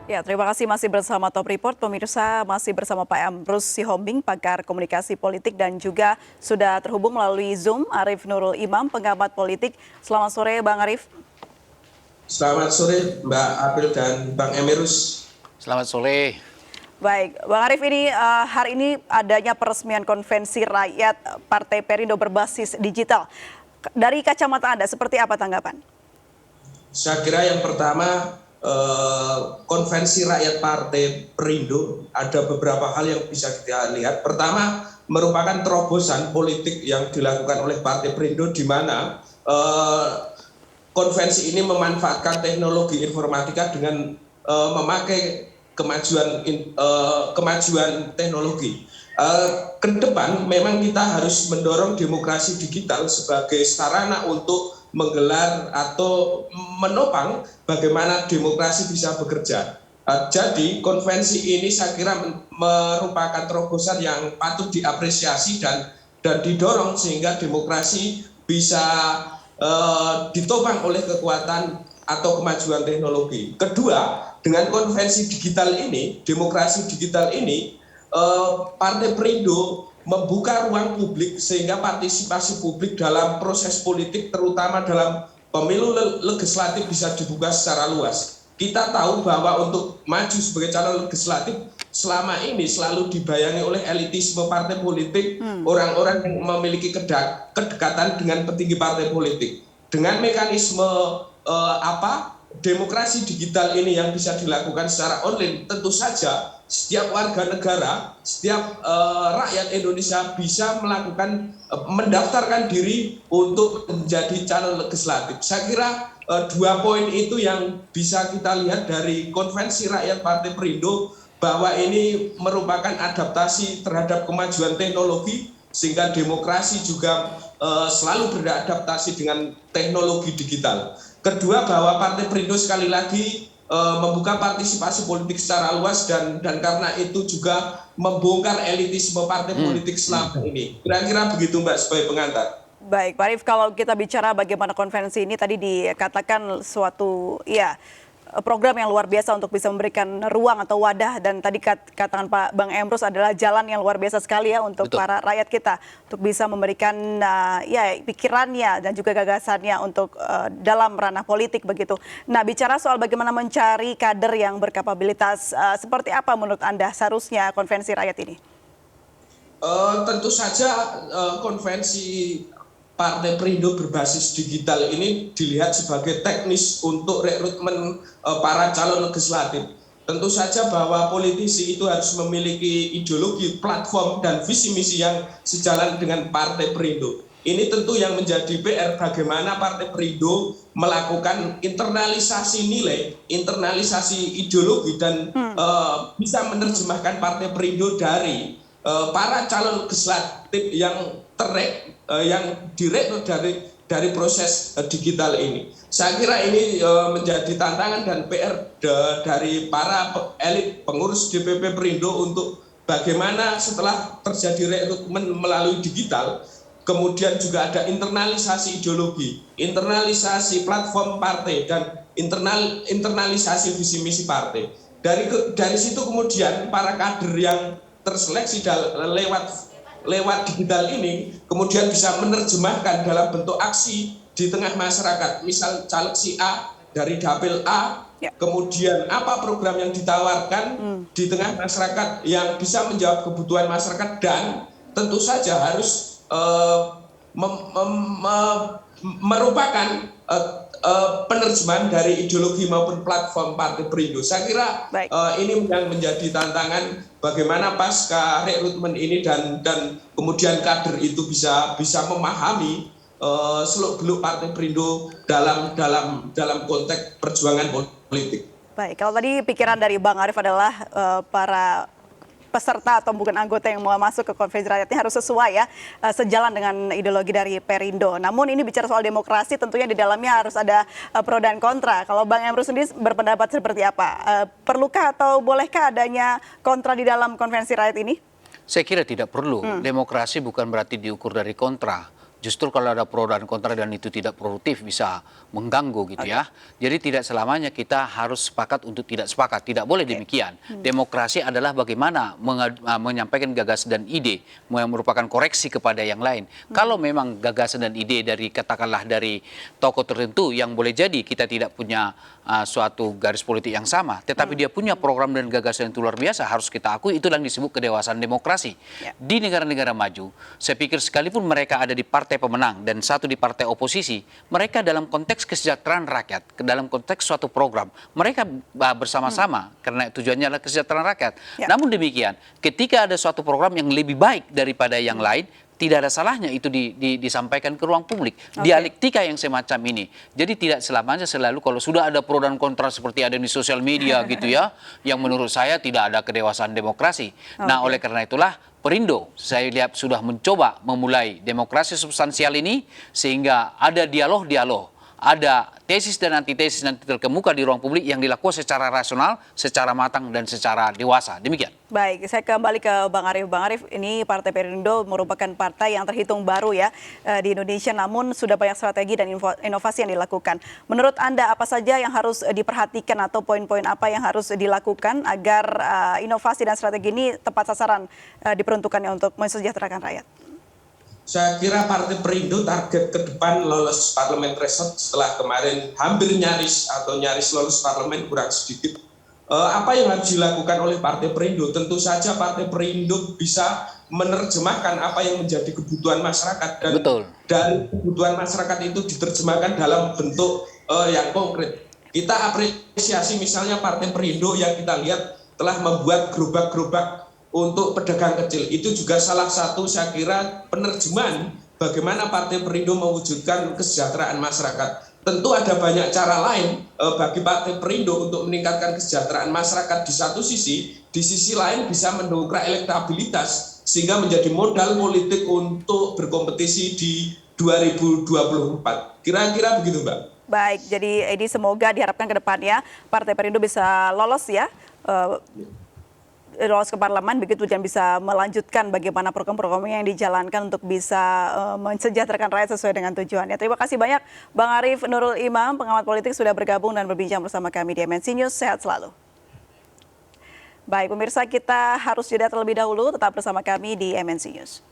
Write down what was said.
Ya, terima kasih masih bersama Top Report. Pemirsa masih bersama Pak Emrus Sihombing, pakar komunikasi politik dan juga sudah terhubung melalui Zoom Arief Nurul Imam, pengamat politik. Selamat sore Bang Arief. Selamat sore Mbak April dan Bang Emerus. Selamat sore. Baik, Bang Arief, ini hari ini adanya peresmian konvensi rakyat Partai Perindo berbasis digital. Dari kacamata Anda, seperti apa tanggapan? Saya kira yang pertama konvensi rakyat Partai Perindo ada beberapa hal yang bisa kita lihat. Pertama, merupakan terobosan politik yang dilakukan oleh Partai Perindo di mana konvensi ini memanfaatkan teknologi informatika dengan memakai kemajuan teknologi. Ke depan memang kita harus mendorong demokrasi digital sebagai sarana untuk menggelar atau menopang bagaimana demokrasi bisa bekerja. Jadi konvensi ini saya kira merupakan terobosan yang patut diapresiasi dan didorong sehingga demokrasi bisa ditopang oleh kekuatan atau kemajuan teknologi. Kedua, dengan konvensi digital ini, demokrasi digital ini, Partai Perindo membuka ruang publik sehingga partisipasi publik dalam proses politik terutama dalam pemilu legislatif bisa dibuka secara luas. Kita tahu bahwa untuk maju sebagai calon legislatif selama ini selalu dibayangi oleh elitisme partai politik, orang-orang yang memiliki kedekatan dengan petinggi partai politik. Dengan mekanisme demokrasi digital ini yang bisa dilakukan secara online, tentu saja setiap warga negara, setiap rakyat Indonesia bisa mendaftarkan diri untuk menjadi calon legislatif. Saya kira dua poin itu yang bisa kita lihat dari konvensi rakyat Partai Perindo, bahwa ini merupakan adaptasi terhadap kemajuan teknologi sehingga demokrasi juga selalu beradaptasi dengan teknologi digital. Kedua, bahwa Partai Perindo sekali lagi membuka partisipasi politik secara luas dan karena itu juga membongkar elitisme partai politik selama ini. Kira-kira begitu Mbak sebagai pengantar. Baik, Pak Arief, kalau kita bicara bagaimana konvensi ini tadi dikatakan suatu program yang luar biasa untuk bisa memberikan ruang atau wadah, dan tadi katakan Pak Bang Emrus adalah jalan yang luar biasa sekali ya untuk para rakyat kita untuk bisa memberikan pikirannya dan juga gagasannya untuk dalam ranah politik begitu. Nah, bicara soal bagaimana mencari kader yang berkapabilitas, seperti apa menurut Anda seharusnya konvensi rakyat ini? Tentu saja konvensi Partai Perindo berbasis digital ini dilihat sebagai teknis untuk rekrutmen para calon legislatif. Tentu saja bahwa politisi itu harus memiliki ideologi, platform, dan visi misi yang sejalan dengan Partai Perindo. Ini tentu yang menjadi PR bagaimana Partai Perindo melakukan internalisasi nilai, internalisasi ideologi, dan bisa menerjemahkan Partai Perindo dari para calon legislatif yang direkrut dari proses digital ini. Saya kira ini menjadi tantangan dan PR dari para elit pengurus DPP Perindo untuk bagaimana setelah terjadi rekrutmen melalui digital, kemudian juga ada internalisasi ideologi, internalisasi platform partai, dan internalisasi visi misi partai. Dari situ kemudian para kader yang terseleksi lewat digital ini kemudian bisa menerjemahkan dalam bentuk aksi di tengah masyarakat. Misal caleg si A dari dapil A, kemudian apa program yang ditawarkan di tengah masyarakat yang bisa menjawab kebutuhan masyarakat, dan tentu saja harus merupakan penerjemahan dari ideologi maupun platform Partai Perindo. Saya kira ini yang menjadi tantangan bagaimana pasca rekrutmen ini dan kemudian kader itu bisa memahami seluk-beluk Partai Perindo dalam konteks perjuangan politik. Baik, kalau tadi pikiran dari Bang Arief adalah para peserta atau bukan anggota yang mau masuk ke konvensi rakyat ini harus sesuai ya, sejalan dengan ideologi dari Perindo. Namun ini bicara soal demokrasi, tentunya di dalamnya harus ada pro dan kontra. Kalau Bang Emrus sendiri berpendapat seperti apa? Perlukah atau bolehkah adanya kontra di dalam konvensi rakyat ini? Saya kira tidak perlu. Demokrasi bukan berarti diukur dari kontra. justru kalau ada pro dan kontra dan itu tidak produktif bisa mengganggu gitu ya. Jadi tidak selamanya kita harus sepakat untuk tidak sepakat, tidak boleh demikian. Demokrasi adalah bagaimana menyampaikan gagasan dan ide yang merupakan koreksi kepada yang lain. Kalau memang gagasan dan ide dari katakanlah dari tokoh tertentu yang boleh jadi kita tidak punya suatu garis politik yang sama, tetapi dia punya program dan gagasan yang luar biasa, harus kita akui itulah yang disebut kedewasaan demokrasi. Di negara-negara maju, saya pikir sekalipun mereka ada di partai pemenang dan satu di partai oposisi, mereka dalam konteks kesejahteraan rakyat, dalam konteks suatu program, mereka bersama-sama karena tujuannya adalah kesejahteraan rakyat. Namun demikian, ketika ada suatu program yang lebih baik daripada yang lain, tidak ada salahnya itu disampaikan ke ruang publik. Dialektika yang semacam ini. Jadi tidak selamanya selalu kalau sudah ada pro dan kontra seperti ada di sosial media gitu ya, yang menurut saya tidak ada kedewasaan demokrasi. Nah, oleh karena itulah Perindo saya lihat sudah mencoba memulai demokrasi substansial ini sehingga ada dialog-dialog, ada tesis dan antitesis nanti terkemuka di ruang publik yang dilakukan secara rasional, secara matang dan secara dewasa. Demikian. Baik, saya kembali ke Bang Arief. Bang Arief, ini Partai Perindo merupakan partai yang terhitung baru ya di Indonesia, namun sudah banyak strategi dan inovasi yang dilakukan. Menurut Anda apa saja yang harus diperhatikan atau poin-poin apa yang harus dilakukan agar inovasi dan strategi ini tepat sasaran diperuntukannya untuk mensejahterakan rakyat? Saya kira Partai Perindo target ke depan lolos parlemen threshold setelah kemarin hampir nyaris atau nyaris lolos parlemen kurang sedikit. Apa yang harus dilakukan oleh Partai Perindo? Tentu saja Partai Perindo bisa menerjemahkan apa yang menjadi kebutuhan masyarakat dan dari kebutuhan masyarakat itu diterjemahkan dalam bentuk yang konkret. Kita apresiasi misalnya Partai Perindo yang kita lihat telah membuat gerobak-gerobak untuk pedagang kecil. Itu juga salah satu saya kira penerjemahan bagaimana Partai Perindo mewujudkan kesejahteraan masyarakat. Tentu ada banyak cara lain bagi Partai Perindo untuk meningkatkan kesejahteraan masyarakat di satu sisi, di sisi lain bisa mendongkrak elektabilitas sehingga menjadi modal politik untuk berkompetisi di 2024. Kira-kira begitu, Mbak. Baik, jadi Edi semoga diharapkan ke depannya Partai Perindo bisa lolos ya, lolos ke parlemen begitu dan bisa melanjutkan bagaimana program-program yang dijalankan untuk bisa mensejahterakan rakyat sesuai dengan tujuannya. Terima kasih banyak Bang Arief Nurul Imam, pengamat politik sudah bergabung dan berbincang bersama kami di MNC News. Sehat selalu. Baik pemirsa, kita harus jeda terlebih dahulu, tetap bersama kami di MNC News.